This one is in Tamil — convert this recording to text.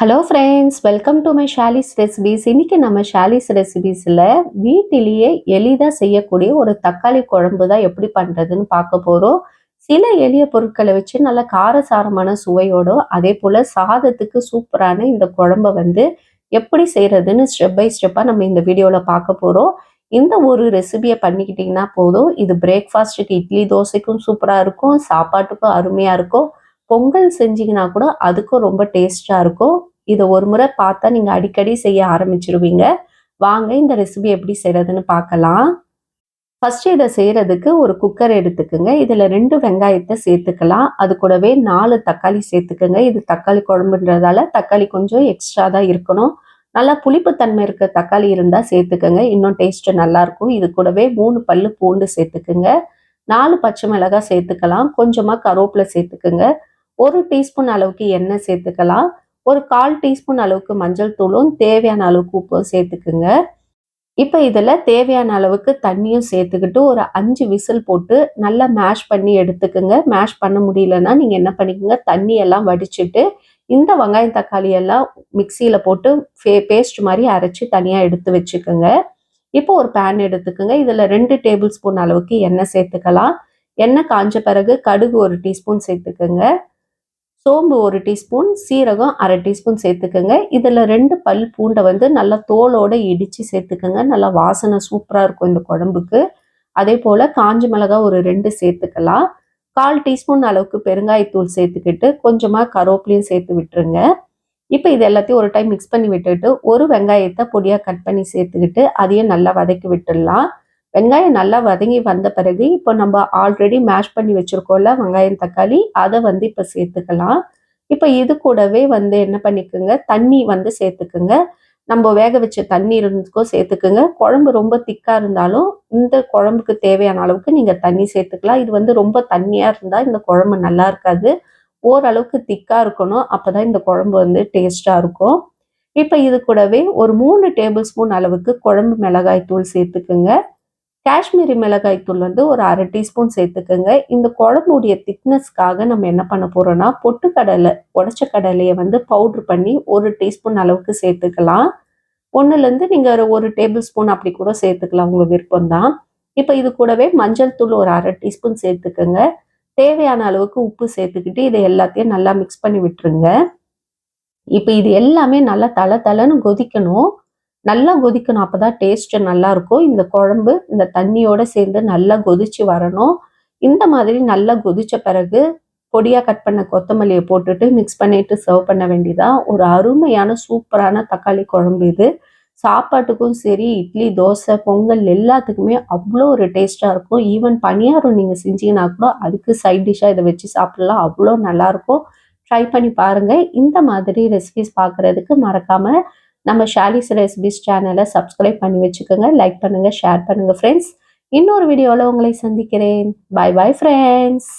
Hello friends, welcome to my Shali's recipes. இன்னைக்கு நம்ம ஷாலிஸ் ரெசிபீஸில் வீட்டிலேயே எளிதாக செய்யக்கூடிய ஒரு தக்காளி குழம்பு தான் எப்படி பண்ணுறதுன்னு பார்க்க போகிறோம். சில எளிய பொருட்களை வச்சு நல்ல காரசாரமான சுவையோட அதே போல் சாதத்துக்கு சூப்பரான இந்த குழம்பை எப்படி செய்கிறதுன்னு ஸ்டெப் பை ஸ்டெப்பாக நம்ம இந்த வீடியோவில் பார்க்க போகிறோம். இந்த ஒரு ரெசிபியை பண்ணிக்கிட்டிங்கன்னா போதும், இது பிரேக்ஃபாஸ்ட்டுக்கு இட்லி தோசைக்கும் சூப்பராக இருக்கும், சாப்பாட்டுக்கும் அருமையாக இருக்கும். பொங்கல் செஞ்சீங்கன்னா கூட அதுக்கும் ரொம்ப டேஸ்டா இருக்கும். இத ஒரு முறை பார்த்தா நீங்க அடிக்கடி செய்ய ஆரம்பிச்சுருவீங்க. வாங்க இந்த ரெசிபி எப்படி செய்றதுன்னு பார்க்கலாம். ஃபர்ஸ்ட் இத செய்றதுக்கு ஒரு குக்கர் எடுத்துக்கங்க. இதுல 2 வெங்காயத்த சேர்த்துக்கலாம். அது கூடவே 4 தக்காளி சேர்த்துக்கங்க. இது தக்காளி குழம்புன்றதால தக்காளி கொஞ்சம் எக்ஸ்ட்ரா தான் இருக்கணும். நல்லா புளிப்பு தன்மை இருக்க தக்காளி இருந்தா சேர்த்துக்கங்க. இன்னும் டேஸ்ட் நல்லாருக்கும். இது கூடவே 3 பல்லு பூண்டு சேர்த்துக்கங்க. 4 பச்சை மிளகாய் சேர்த்துக்கலாம். கொஞ்சமா கருவேப்பிலை சேர்த்துக்கங்க. 1 டீஸ்பூன் அளவுக்கு எண்ணெய் சேர்த்துக்கலாம். ஒரு 1/4 டீஸ்பூன் அளவுக்கு மஞ்சள் தூளும் தேவையான அளவுக்கு உப்பும் சேர்த்துக்குங்க. இப்போ இதில் தேவையான அளவுக்கு தண்ணியும் சேர்த்துக்கிட்டு ஒரு 5 விசில் போட்டு நல்லா மேஷ் பண்ணி எடுத்துக்குங்க. மேஷ் பண்ண முடியலன்னா நீங்கள் என்ன பண்ணிக்கோங்க, தண்ணி எல்லாம் வடிச்சிட்டு இந்த வெங்காயம் தக்காளி எல்லாம் மிக்சியில் போட்டு பேஸ்ட் மாதிரி அரைச்சி தனியாக எடுத்து வச்சுக்கோங்க. இப்போ ஒரு பேன் எடுத்துக்கோங்க. இதில் 2 டேபிள் ஸ்பூன் அளவுக்கு எண்ணெய் சேர்த்துக்கலாம். எண்ணெய் காஞ்ச பிறகு கடுகு 1 டீஸ்பூன் சேர்த்துக்கோங்க. சோம்பு 1 டீஸ்பூன், சீரகம் 1/2 டீஸ்பூன் சேர்த்துக்கங்க. இதில் 2 பல் பூண்டை நல்லா தோலோட இடித்து சேர்த்துக்கங்க. நல்லா வாசனை சூப்பராக இருக்கும் இந்த குழம்புக்கு. அதே போல் காஞ்ச மிளகாய் ஒரு 2 சேர்த்துக்கலாம். 1/4 டீஸ்பூன் அளவுக்கு பெருங்காயத்தூள் சேர்த்துக்கிட்டு கொஞ்சமாக கருவேப்பிலையும் சேர்த்து விட்டுருங்க. இப்போ இது எல்லாத்தையும் ஒரு டைம் மிக்ஸ் பண்ணி விட்டுட்டு ஒரு வெங்காயத்தை பொடியாக கட் பண்ணி சேர்த்துக்கிட்டு அதையும் நல்லா வதக்கி விட்டுடலாம். வெங்காயம் நல்லா வதங்கி வந்த பிறகு இப்போ நம்ம ஆல்ரெடி மேஷ் பண்ணி வச்சுருக்கோம்ல வெங்காயம் தக்காளி, அதை இப்போ சேர்த்துக்கலாம். இப்போ இது கூடவே என்ன பண்ணிக்கோங்க, தண்ணி சேர்த்துக்குங்க. நம்ம வேக வச்ச தண்ணி இருந்துக்கோ சேர்த்துக்குங்க. குழம்பு ரொம்ப திக்காக இருந்தாலும் இந்த குழம்புக்கு தேவையான அளவுக்கு நீங்கள் தண்ணி சேர்த்துக்கலாம். இது ரொம்ப தண்ணியாக இருந்தால் இந்த குழம்பு நல்லா இருக்காது. ஓரளவுக்கு திக்காக இருக்கணும். அப்போ தான் இந்த குழம்பு டேஸ்ட்டாக இருக்கும். இப்போ இது கூடவே ஒரு 3 டேபிள் ஸ்பூன் அளவுக்கு குழம்பு மிளகாய் தூள் சேர்த்துக்குங்க. காஷ்மீரி மிளகாய் தூள் ஒரு 1/2 டீஸ்பூன் சேர்த்துக்கோங்க. இந்த குழம்புடைய திக்னஸ்க்காக நம்ம என்ன பண்ண போறோம்னா, பொட்டுக்கடலை உடைச்ச கடலையை பவுடர் பண்ணி 1 டீஸ்பூன் அளவுக்கு சேர்த்துக்கலாம். 1லேருந்து நீங்கள் ஒரு டேபிள் ஸ்பூன் அப்படி கூட சேர்த்துக்கலாம், உங்கள் விருப்பம் தான். இப்போ இது கூடவே மஞ்சள் தூள் ஒரு 1/2 டீஸ்பூன் சேர்த்துக்கோங்க. தேவையான அளவுக்கு உப்பு சேர்த்துக்கிட்டு இதை எல்லாத்தையும் நல்லா மிக்ஸ் பண்ணி விட்டுருங்க. இப்போ இது எல்லாமே நல்லா தளன்னு கொதிக்கணும். நல்லா கொதிக்கணும். அப்பதான் டேஸ்ட் நல்லா இருக்கும். இந்த குழம்பு இந்த தண்ணியோட சேர்ந்து நல்லா கொதிச்சு வரணும். இந்த மாதிரி நல்லா கொதிச்ச பிறகு பொடியா கட் பண்ண கொத்தமல்லியை போட்டுட்டு மிக்ஸ் பண்ணிட்டு சர்வ் பண்ண வேண்டியதான். ஒரு அருமையான சூப்பரான தக்காளி குழம்பு இது. சாப்பாட்டுக்கும் சரி, இட்லி தோசை பொங்கல் எல்லாத்துக்குமே அவ்வளோ ஒரு டேஸ்டா இருக்கும். ஈவன் பணியாரம் நீங்க செஞ்சீங்கன்னா கூட அதுக்கு சைட் டிஷ்ஷா இதை வச்சு சாப்பிடலாம். அவ்வளோ நல்லா இருக்கும். ட்ரை பண்ணி பாருங்க. இந்த மாதிரி ரெசிபிஸ் பார்க்கறதுக்கு மறக்காம நம்ம ஷாலிஸ் ரெசிபிஸ் சேனலை சப்ஸ்கிரைப் பண்ணி வச்சுக்கோங்க. லைக் பண்ணுங்க, ஷேர் பண்ணுங்க ஃப்ரெண்ட்ஸ். இன்னொரு வீடியோவில் உங்களை சந்திக்கிறேன். Bye bye friends.